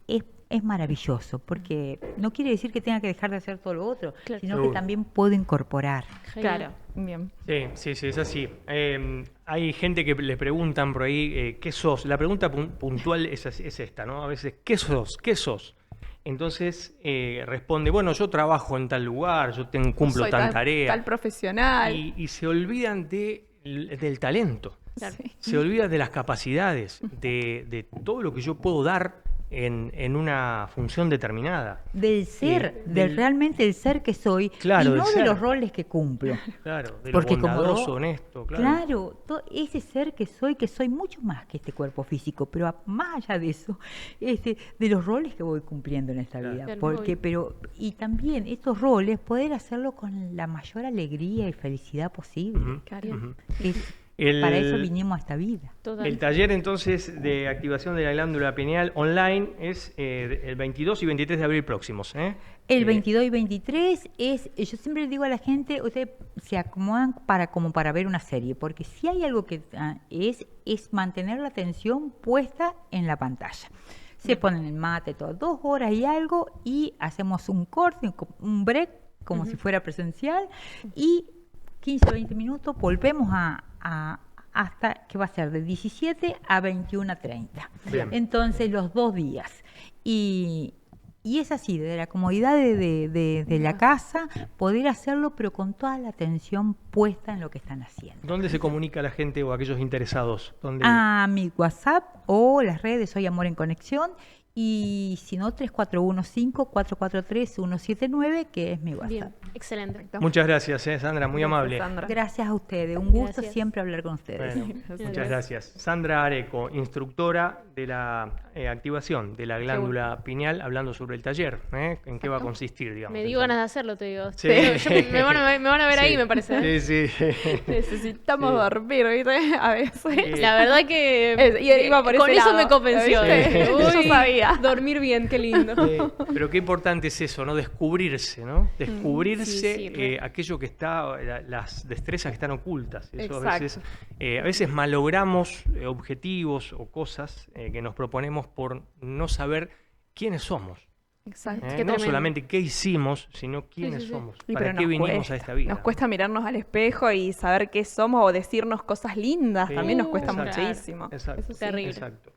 maravilloso, porque no quiere decir que tenga que dejar de hacer todo lo otro, sino que también puedo incorporar. Claro, bien. Sí, es así. Hay gente que le preguntan por ahí, ¿qué sos? La pregunta puntual es esta, ¿no? A veces, ¿qué sos? ¿Qué sos? Entonces responde, bueno, yo trabajo en tal lugar, yo cumplo Soy tal tarea. Tal profesional. Y se olvidan del talento. Claro. Se olvidan de las capacidades, de todo lo que yo puedo dar en una función determinada. Del ser, realmente el ser que soy, claro, y no de los roles que cumplo. Claro, de porque lo bondadoso, honesto. Claro, ese ser que soy mucho más que este cuerpo físico, pero más allá de eso, de los roles que voy cumpliendo en esta vida. Y también estos roles, poder hacerlo con la mayor alegría y felicidad posible. Para eso vinimos a esta vida. El taller entonces de activación de la glándula pineal online es el 22 y 23 de abril próximos. El 22 y 23 yo siempre le digo a la gente, ustedes se acomodan para ver una serie, porque si hay algo que es mantener la atención puesta en la pantalla. Se ponen el mate, 2 horas y algo, y hacemos un corte, un break, como si fuera presencial, y 15 o 20 minutos volvemos hasta que va a ser de 17 a 21:30. Entonces los 2 días. Y es así, desde la comodidad de la casa, poder hacerlo, pero con toda la atención puesta en lo que están haciendo. ¿Dónde se comunica la gente o aquellos interesados? A mi WhatsApp o las redes Soy Amor en Conexión. Y si no, 3415-443-179, que es mi WhatsApp. Bien, excelente. Muchas gracias, Sandra, muy amable. Sandra. Gracias a ustedes, un gusto siempre hablar con ustedes. Bueno, muchas gracias. Sandra Areco, instructora de la activación de la glándula pineal, hablando sobre el taller, en qué va a consistir, digamos. Me dio ganas de hacerlo, te digo. Sí. Me van a ver ahí, me parece. Sí. Necesitamos dormir, ¿viste? A veces. La verdad que iba por con ese eso lado, me convenció. ¿viste? Yo sabía. Dormir bien, qué lindo. Pero qué importante es eso, ¿no? Descubrirse, ¿no? Descubrirse aquello que está, las destrezas que están ocultas. Eso a veces malogramos objetivos o cosas que nos proponemos por no saber quiénes somos. Exacto. No solamente qué hicimos, sino quiénes somos. ¿Para qué vinimos a esta vida? Nos cuesta mirarnos al espejo y saber qué somos o decirnos cosas lindas. También nos cuesta muchísimo. Exacto. Eso es terrible. Exacto.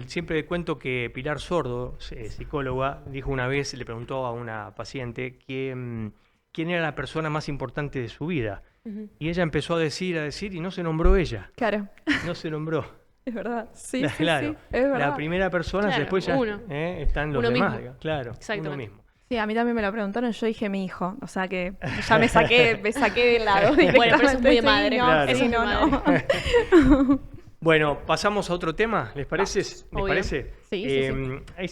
Siempre cuento que Pilar Sordo, psicóloga, dijo una vez, le preguntó a una paciente quién era la persona más importante de su vida. Y ella empezó a decir, y no se nombró ella. Claro. No se nombró. Es verdad. Sí, claro. sí, es verdad. La primera persona, después ya están los demás. Claro, uno mismo. Sí, a mí también me lo preguntaron, yo dije mi hijo, o sea que ya me saqué del lado. Bueno, pero eso es muy de madre. Claro. Bueno, pasamos a otro tema, ¿les parece? ¿Les parece? Sí.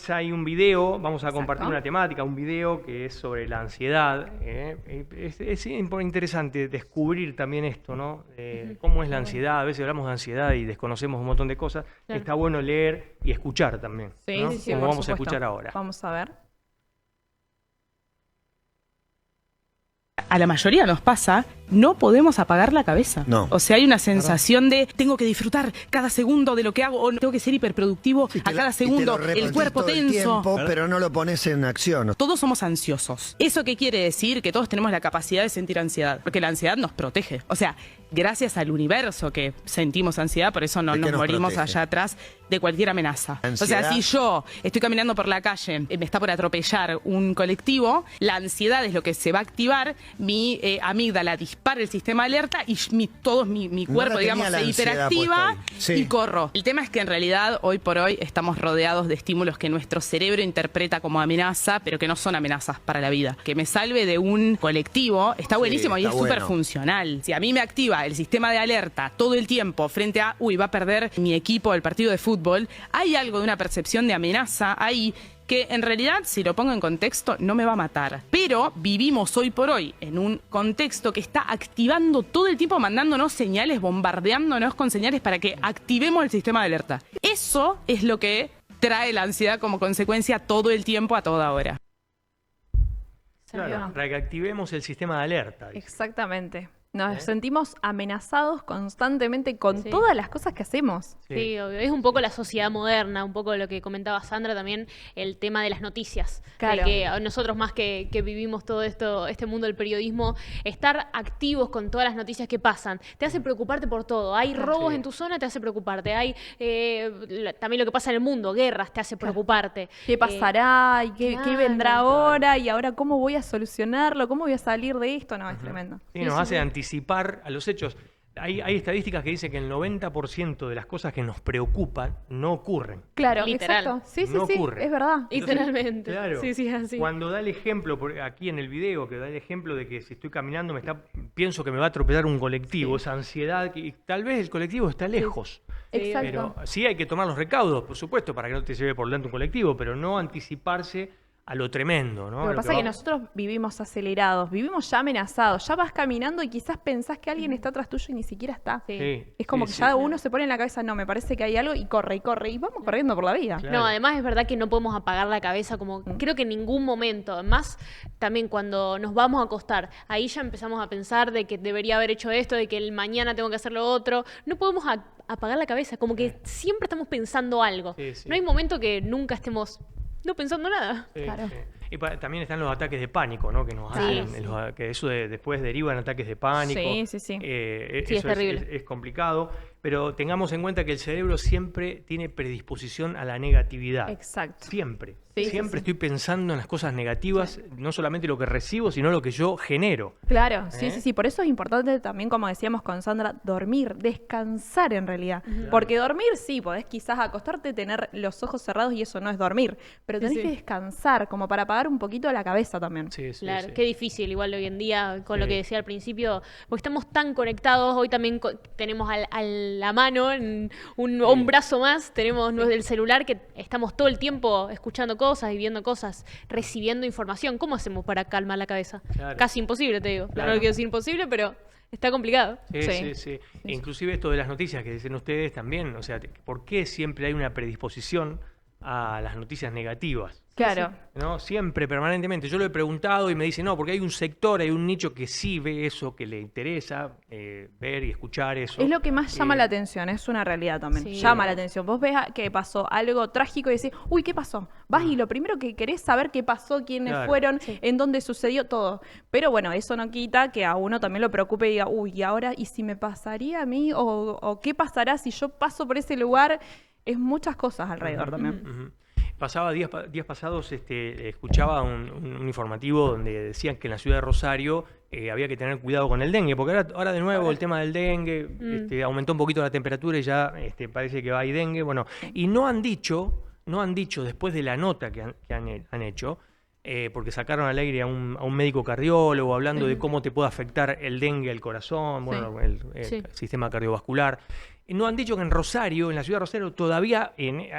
Hay un video, vamos a compartir una temática, un video que es sobre la ansiedad. Es interesante descubrir también esto, ¿no? Cómo es la ansiedad, a veces hablamos de ansiedad y desconocemos un montón de cosas. Claro. Está bueno leer y escuchar también, ¿no? Como vamos a escuchar ahora. Vamos a ver. A la mayoría nos pasa, no podemos apagar la cabeza. No. O sea, hay una sensación de tengo que disfrutar cada segundo de lo que hago o tengo que ser hiperproductivo a cada segundo, el cuerpo tenso. Pero no lo pones en acción. Todos somos ansiosos. ¿Eso qué quiere decir? Que todos tenemos la capacidad de sentir ansiedad. Porque la ansiedad nos protege. O sea, gracias al universo que sentimos ansiedad, por eso no nos morimos allá atrás de cualquier amenaza. ¿Ansiedad? O sea, si yo estoy caminando por la calle, me está por atropellar un colectivo, la ansiedad es lo que se va a activar, mi amígdala dispara para el sistema de alerta y todo mi cuerpo, digamos, se hiperactiva y corro. El tema es que en realidad hoy por hoy estamos rodeados de estímulos que nuestro cerebro interpreta como amenaza, pero que no son amenazas para la vida. Que me salve de un colectivo está buenísimo y es súper funcional. Si a mí me activa el sistema de alerta todo el tiempo frente a, va a perder mi equipo del partido de fútbol, hay algo de una percepción de amenaza ahí que en realidad, si lo pongo en contexto, no me va a matar. Pero vivimos hoy por hoy en un contexto que está activando todo el tiempo, mandándonos señales, bombardeándonos con señales para que activemos el sistema de alerta. Eso es lo que trae la ansiedad como consecuencia todo el tiempo, a toda hora. Claro, para que activemos el sistema de alerta. Exactamente. Nos sentimos amenazados constantemente con todas las cosas que hacemos. Sí, obvio. Es un poco la sociedad moderna, un poco lo que comentaba Sandra también, el tema de las noticias. Claro. De que nosotros más que vivimos todo esto, este mundo del periodismo, estar activos con todas las noticias que pasan, te hace preocuparte por todo. Hay robos en tu zona, te hace preocuparte. Hay también lo que pasa en el mundo, guerras, te hace preocuparte. ¿Qué pasará? ¿Y qué vendrá ahora? ¿Y ahora cómo voy a solucionarlo? ¿Cómo voy a salir de esto? No, es tremendo. Sí, nos hace anticipar a los hechos. Hay estadísticas que dicen que el 90% de las cosas que nos preocupan no ocurren. Claro, literal. Exacto. Sí, no ocurre. es verdad. Literalmente. Claro, Sí, es así. cuando da el ejemplo, aquí en el video, que da el ejemplo de que si estoy caminando pienso que me va a atropellar un colectivo, esa ansiedad, que tal vez el colectivo está lejos. Exacto. Pero sí hay que tomar los recaudos, por supuesto, para que no te lleve por delante un colectivo, pero no anticiparse a lo tremendo, ¿no? Lo que pasa es que nosotros vivimos acelerados, vivimos ya amenazados, ya vas caminando y quizás pensás que alguien está atrás tuyo y ni siquiera está. Es como que ya uno se pone en la cabeza, no, me parece que hay algo y corre, y vamos corriendo por la vida. Claro. No, además es verdad que no podemos apagar la cabeza como creo que en ningún momento. Más también cuando nos vamos a acostar, ahí ya empezamos a pensar de que debería haber hecho esto, de que el mañana tengo que hacer lo otro. No podemos apagar la cabeza, como que siempre estamos pensando algo. No hay momento que nunca estemos no pensando nada. Claro. Y también están los ataques de pánico, ¿no? Que nos hacen, que eso después deriva en ataques de pánico. Sí. Eso es terrible. Es complicado, pero tengamos en cuenta que el cerebro siempre tiene predisposición a la negatividad. Exacto. Siempre. Siempre estoy pensando en las cosas negativas, no solamente lo que recibo, sino lo que yo genero. Claro, sí. Por eso es importante también, como decíamos con Sandra, dormir, descansar en realidad. Claro. Porque dormir, sí, podés quizás acostarte, tener los ojos cerrados y eso no es dormir. Pero tenés que descansar, como para apagar un poquito la cabeza también. Claro, qué difícil igual hoy en día, con lo que decía al principio, porque estamos tan conectados, hoy también tenemos a la mano, un brazo más, tenemos el celular que estamos todo el tiempo escuchando cosas y viendo cosas, recibiendo información. ¿Cómo hacemos para calmar la cabeza? Claro. Casi imposible, te digo. Claro. No quiero decir imposible, pero está complicado. Sí. Inclusive esto de las noticias que dicen ustedes también, o sea, ¿por qué siempre hay una predisposición a las noticias negativas? Claro. ¿No? Siempre, permanentemente. Yo lo he preguntado y me dicen, no, porque hay un sector, hay un nicho que sí ve eso, que le interesa ver y escuchar eso. Es lo que más llama la atención, es una realidad también. Llama la atención. Vos ves que pasó algo trágico y decís, uy, ¿qué pasó? Vas y lo primero que querés saber qué pasó, quiénes fueron, en dónde sucedió todo. Pero bueno, eso no quita que a uno también lo preocupe y diga, uy, ¿y ahora? ¿Y si me pasaría a mí? ¿O qué pasará si yo paso por ese lugar? Es muchas cosas alrededor también. Pasaba días pasados, escuchaba un informativo donde decían que en la ciudad de Rosario había que tener cuidado con el dengue, porque ahora de nuevo el tema del dengue, aumentó un poquito la temperatura y ya parece que hay dengue. Bueno, y no han dicho después de la nota que han hecho, porque sacaron al aire a un médico cardiólogo hablando de cómo te puede afectar el dengue al corazón, el sistema cardiovascular. No han dicho que en Rosario, en la ciudad de Rosario, todavía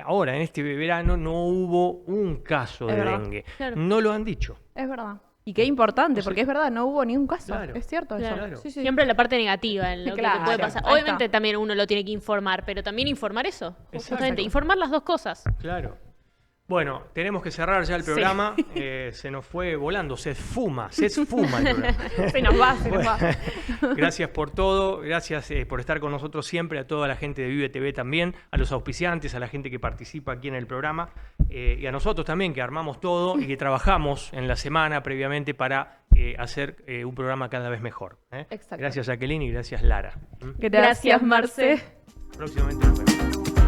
ahora, en este verano, no hubo un caso de dengue. Claro. No lo han dicho. Es verdad. Y qué importante, porque es verdad, no hubo ni un caso. Claro. Es cierto eso. Claro. Sí. Siempre la parte negativa en lo que te puede pasar. Obviamente también uno lo tiene que informar, pero también informar eso. Justamente, informar las dos cosas. Claro. Bueno, tenemos que cerrar ya el programa. Se nos fue volando, se esfuma el programa. Se nos va. Gracias por todo, gracias por estar con nosotros siempre, a toda la gente de Vive TV también, a los auspiciantes, a la gente que participa aquí en el programa y a nosotros también que armamos todo y que trabajamos en la semana previamente para hacer un programa cada vez mejor. Gracias Jacqueline y gracias Lara. Gracias Marce. Próximamente nos vemos.